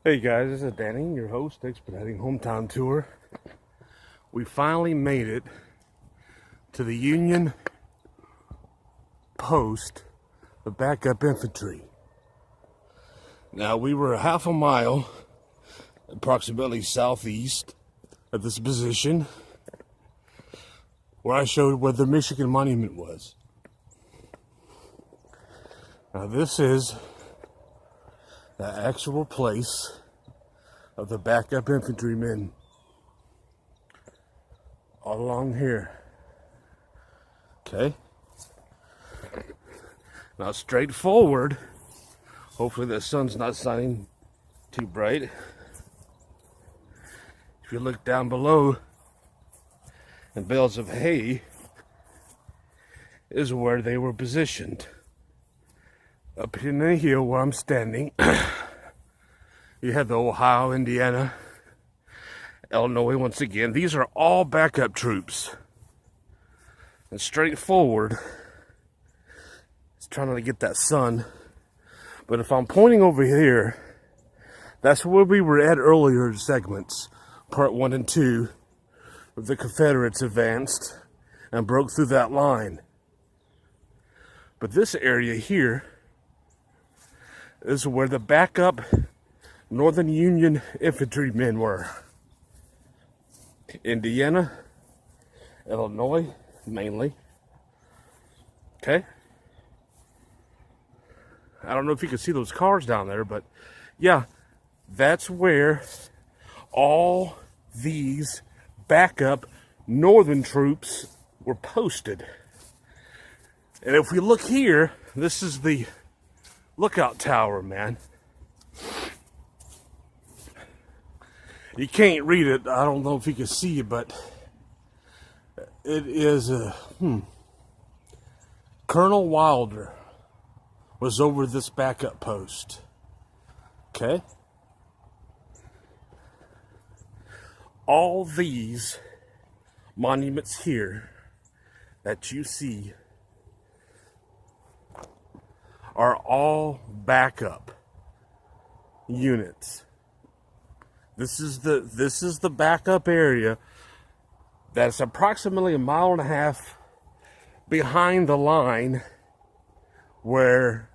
Hey guys, this is Danny, your host, Expediting Hometown Tour. We finally made it to the Union Post, the backup infantry. Now, we were half a mile, approximately southeast of this position, where I showed where the Michigan Monument was. Now, this is the actual place of the backup infantrymen all along here. Okay. Now straight forward, hopefully the sun's not shining too bright. If you look down below, and bales of hay is where they were positioned. Up in the hill where I'm standing, you have the Ohio, Indiana, Illinois once again. These are all backup troops. And straight forward, it's trying to get that sun. But if I'm pointing over here, that's where we were at earlier in segments, part 1 and 2, where the Confederates advanced and broke through that line. But this area here is where the backup Northern Union infantrymen were. Indiana, Illinois, mainly. Okay? I don't know if you can see those cars down there, but yeah, that's where all these backup Northern troops were posted. And if we look here, this is the lookout tower, man. You can't read it. I don't know if you can see it, but it is Colonel Wilder was over this backup post. Okay? All these monuments here that you see are all backup units. This is the backup area that's approximately 1.5 miles behind the line where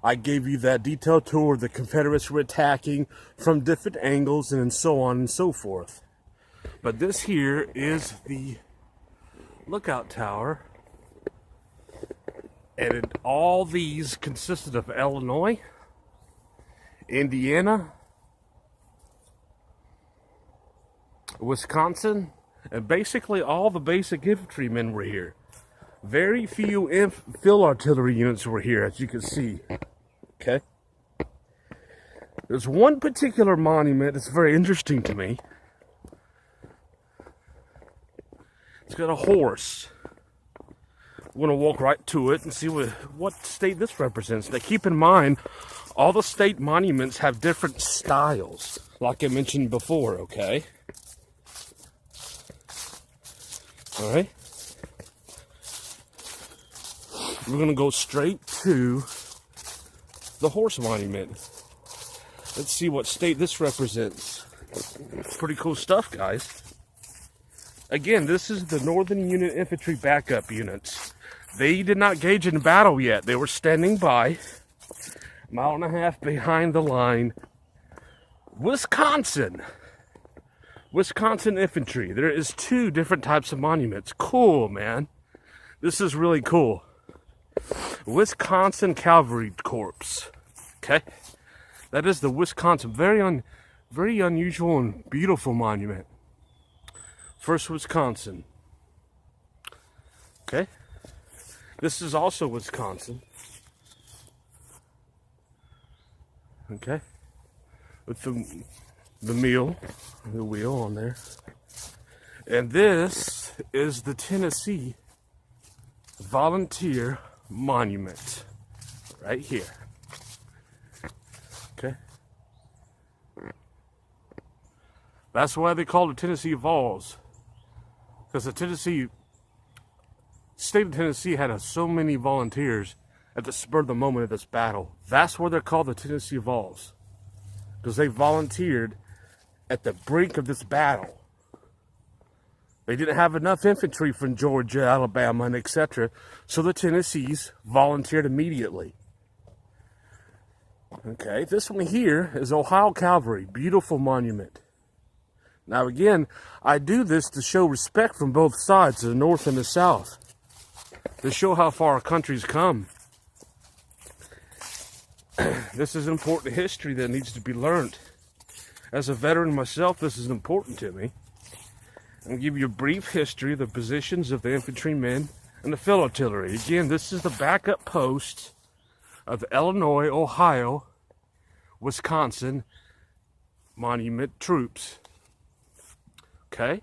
I gave you that detailed tour. The Confederates were attacking from different angles and so on and so forth. But this here is the lookout tower. And all these consisted of Illinois, Indiana, Wisconsin, and basically all the basic infantrymen were here. Very few field artillery units were here, as you can see. Okay? There's one particular monument that's very interesting to me. It's got a horse. We're going to walk right to it and see what state this represents. Now, keep in mind, all the state monuments have different styles, like I mentioned before, okay? All right? We're going to go straight to the horse monument. Let's see what state this represents. Pretty cool stuff, guys. Again, this is the Northern Union Infantry backup units. They did not engage in battle yet. They were standing by, 1.5 miles behind the line. Wisconsin infantry. There is 2 different types of monuments. Cool, man. This is really cool. Wisconsin Cavalry Corps. Okay? That is the Wisconsin. Very unusual and beautiful monument. First Wisconsin. Okay? This is also Wisconsin. Okay? With the wheel on there. And this is the Tennessee Volunteer Monument. Right here. Okay? That's why they call it Tennessee Vols. Because the state of Tennessee had so many volunteers at the spur of the moment of this battle. That's where they're called the Tennessee Vols. because they volunteered at the brink of this battle. They didn't have enough infantry from Georgia, Alabama, and etc., so the Tennessees volunteered immediately. Okay, this one here is Ohio Cavalry, beautiful monument. Now again, I do this to show respect from both sides, the North and the South, to show how far our country's come. This is important history that needs to be learned. As a veteran myself, this is important to me. I'll give you a brief history of the positions of the infantrymen and the field artillery. Again, this is the backup post of the Illinois, Ohio, Wisconsin monument troops. Okay?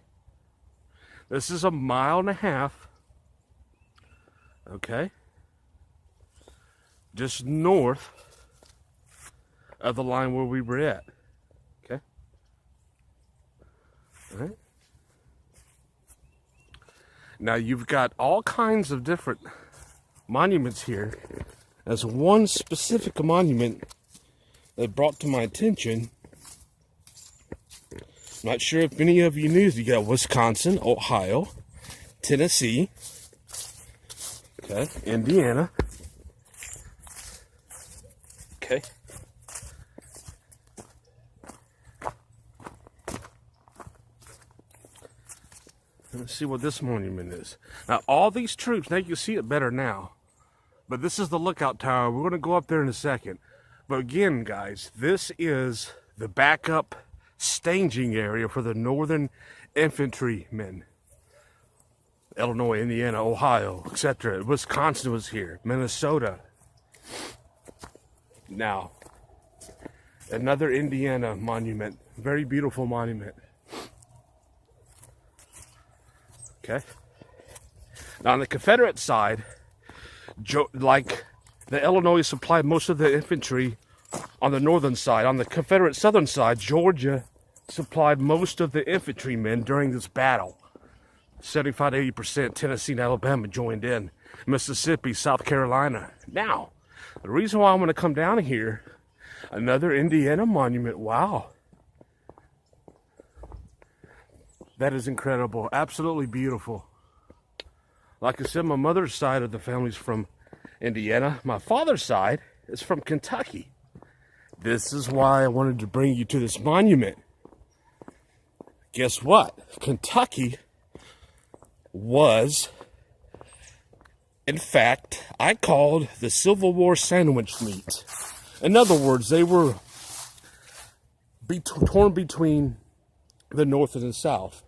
This is 1.5 miles, okay, just north of the line where we were at. Okay? All right? Now you've got all kinds of different monuments here. As one specific monument that brought to my attention, not sure if any of you knew, you got Wisconsin, Ohio, Tennessee, okay, Indiana, okay, let's see what this monument is. Now all these troops, now you can see it better now, but this is the lookout tower. We're going to go up there in a second. But again, guys, this is the backup staging area for the Northern infantrymen. Illinois, Indiana, Ohio, etc. Wisconsin was here. Minnesota. Now, another Indiana monument. Very beautiful monument. Okay. Now, on the Confederate side, like the Illinois supplied most of the infantry on the northern side. On the Confederate southern side, Georgia supplied most of the infantrymen during this battle. 75 to 80%. Tennessee and Alabama joined in. Mississippi, South Carolina. Now, the reason why I'm going to come down here, another Indiana monument. Wow. That is incredible. Absolutely beautiful. Like I said, my mother's side of the family's from Indiana. My father's side is from Kentucky. This is why I wanted to bring you to this monument. Guess what? Kentucky was, in fact, I called the Civil War sandwich meat. In other words, they were torn between the North and the South.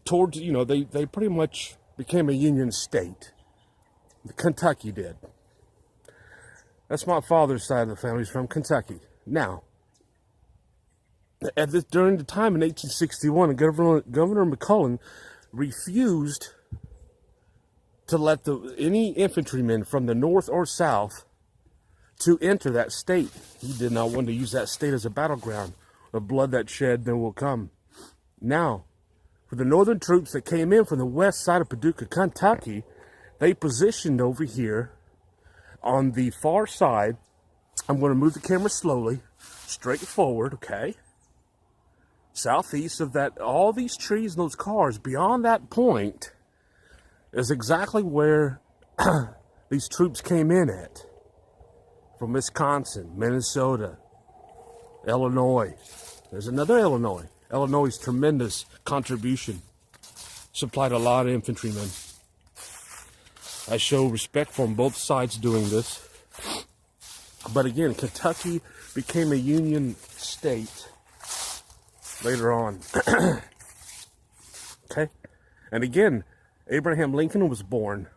Towards, you know, they pretty much became a Union state. Kentucky did. That's my father's side of the family. He's from Kentucky. Now, during the time in 1861, Governor McClellan refused to let any infantrymen from the North or South to enter that state. He did not want to use that state as a battleground. The blood that shed then will come. Now, for the northern troops that came in from the west side of Paducah, Kentucky, they positioned over here on the far side. I'm going to move the camera slowly, straight forward, okay? Southeast of that, all these trees and those cars, beyond that point, is exactly where these troops came in at. From Wisconsin, Minnesota, Illinois. There's another Illinois. Illinois' tremendous contribution. Supplied a lot of infantrymen. I show respect from both sides doing this. But again, Kentucky became a Union state later on. Okay? And again, Abraham Lincoln was born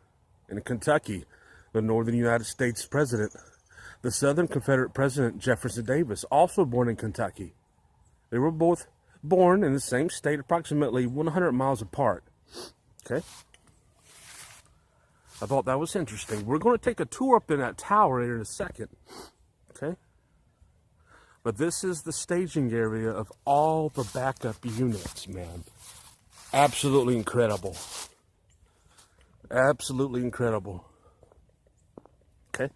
in Kentucky, the northern United States president. The southern Confederate president, Jefferson Davis, also born in Kentucky. They were both born in the same state, approximately 100 miles apart. Okay? I thought that was interesting. We're going to take a tour up in that tower in a second. Okay? But this is the staging area of all the backup units, man. Absolutely incredible. Absolutely incredible. Okay?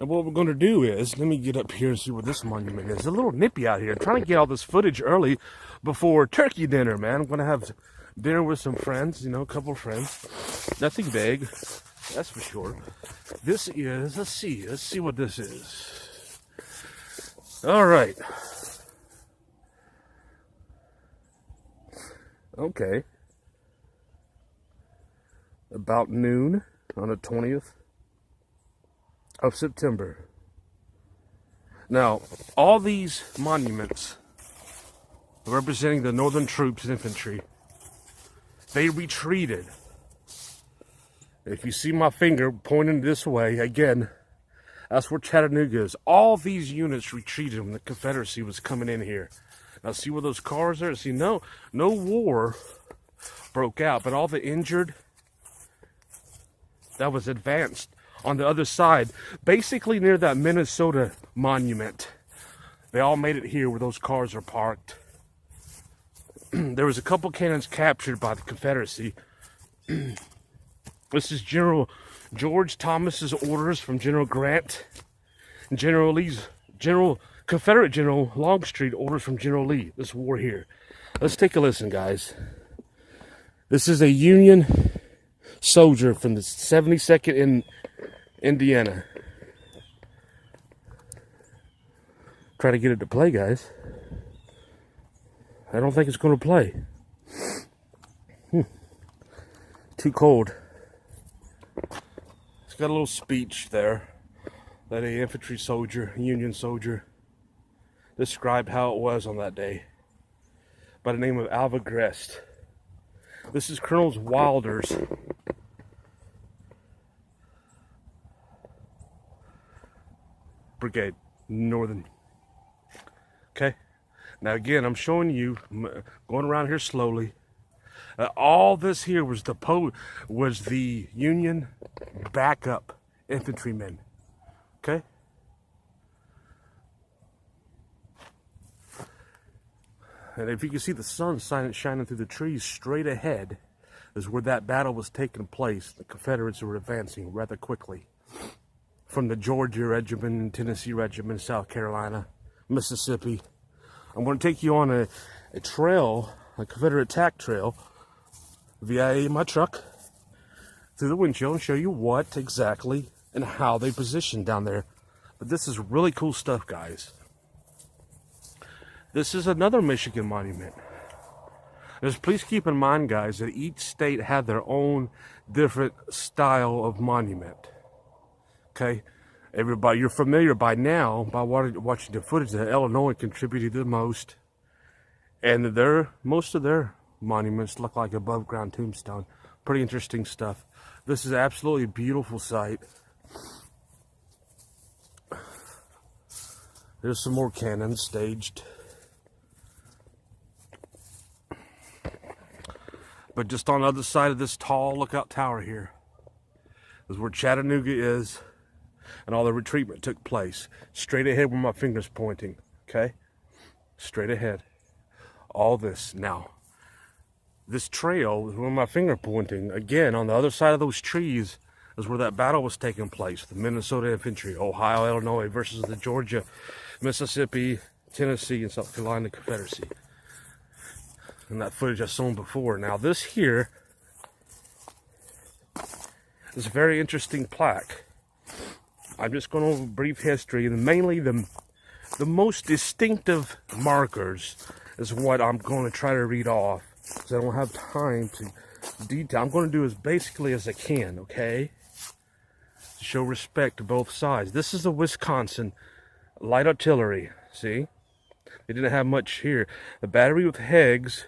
And what we're going to do is, let me get up here and see what this monument is. It's a little nippy out here. I'm trying to get all this footage early before turkey dinner, man. I'm going to have dinner with some friends, a couple of friends. Nothing big, that's for sure. This is, let's see what this is. All right. Okay. About noon on the 20th of September. Now, all these monuments representing the Northern troops and infantry, they retreated. If you see my finger pointing this way, again, that's where Chattanooga is. All these units retreated when the Confederacy was coming in here. Now, see where those cars are? See, no war broke out, but all the injured, that was advanced on the other side, basically near that Minnesota monument. They all made it here where those cars are parked. There was a couple cannons captured by the Confederacy. This is General George Thomas's orders from General Grant and Confederate General Longstreet orders from General Lee. This war here. Let's take a listen, guys. This is a Union soldier from the 72nd in Indiana. Try to get it to play, guys. I don't think it's going to play. Too cold. It's got a little speech there that a infantry soldier, Union soldier, described how it was on that day by the name of Alva Grest. This is Colonel Wilder's brigade, Northern. Okay, now again, I'm showing you, going around here slowly. All this here was the Union backup infantrymen. Okay. And if you can see the sun shining through the trees straight ahead is where that battle was taking place. The Confederates were advancing rather quickly from the Georgia Regiment, Tennessee Regiment, South Carolina, Mississippi. I'm going to take you on a trail, a Confederate attack trail, via my truck through the windshield and show you what exactly and how they positioned down there. But this is really cool stuff, guys. This is another Michigan monument. Just please keep in mind, guys, that each state had their own different style of monument. Okay? Everybody, you're familiar by now, by watching the footage, that Illinois contributed the most. And most of their monuments look like above ground tombstone. Pretty interesting stuff. This is absolutely a beautiful sight. There's some more cannons staged. But just on the other side of this tall lookout tower here is where Chattanooga is, and all the retreatment took place. Straight ahead where my finger's pointing, okay? Straight ahead. All this. Now, this trail where my finger pointing, again, on the other side of those trees is where that battle was taking place. The Minnesota infantry, Ohio, Illinois versus the Georgia, Mississippi, Tennessee, and South Carolina Confederacy. And that footage I've shown before. Now this here is a very interesting plaque. I'm just going over a brief history, and mainly the most distinctive markers is what I'm going to try to read off, because I don't have time to detail. I'm going to do as basically as I can, okay? To show respect to both sides. This is the Wisconsin light artillery, see? They didn't have much here. The battery with Heggs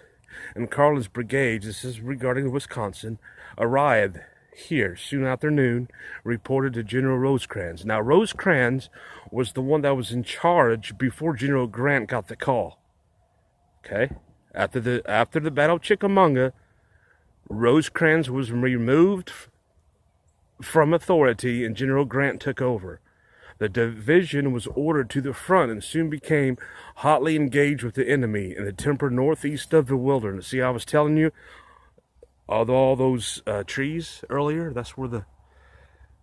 and Carlin's brigades, this is regarding Wisconsin, arrived here soon after noon, reported to General Rosecrans. Now, Rosecrans was the one that was in charge before General Grant got the call. Okay? After the Battle of Chickamauga, Rosecrans was removed from authority and General Grant took over. The division was ordered to the front and soon became hotly engaged with the enemy in the temperate northeast of the wilderness. See, I was telling you, all those trees earlier, that's where the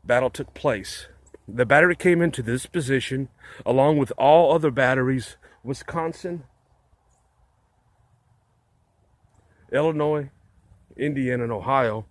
battle took place. The battery came into this position along with all other batteries, Wisconsin, Illinois, Indiana, and Ohio.